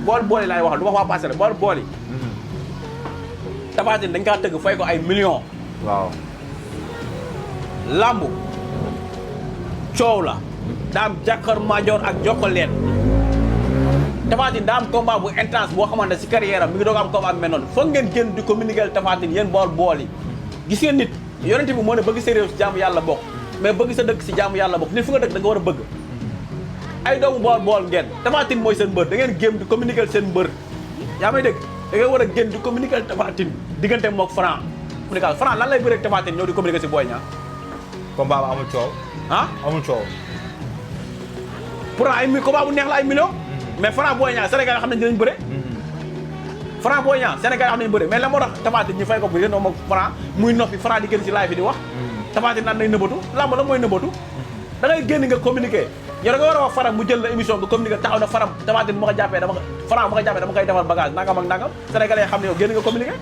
bool yi laay waxal du wax waa passé la bool yi Tapha Tine dañ kaa tëgg fay ko ay millions waaw lamb coow la daam jàkkar maajoor ak jokkaleen Tapha Tine daa am combat bu intense boo xamante si carrière am mi ngi doog am combat mel noonu foog ngeen génn di communiquer Tapha Tine yéen bool yi gis ngeen nit yonente bi moo ne bëgg sa réew si jaamu yàlla bokk mais bëgg sa dëkk si jaamu yàlla bokk nit fu nga dëkk da nga war a bëgg ay doomu bool ngeen Tapha Tine mooy seen mbër da ngeen génn di communiquer seen mbër yaa may dégg da ngeen war a génn di communiquer Tapha Tine diggante mook Franc communication Franc lan lay bëreeg Tapha Tine ñëw di communiquer si Boy Niang combat ba amul coow ah amul coow pour ay combat bu neex la ay millions mais Franc Boy Niang Sénégal xam nañ dinañ bëre Franc Boy Niang Sénégal xam nañ bëre mais la moo tax Tapha Tine ñu fay ko bu yéen moom ak Franc muy noppi Franc di génn si live bi di wax Tapha Tine naan nay nëbbatu lamb la mooy nëbbatu da ngay génn nga communiquer yow da nga war a wax Faram mu jël la émission nga communiquer taxaw na Faram Tapha Tine bu ma ko jàppee dama Franc bu ma ko jàppee dama koy defal bagage nangam ak nangam sénégalais xam ne yow génn nga communiquer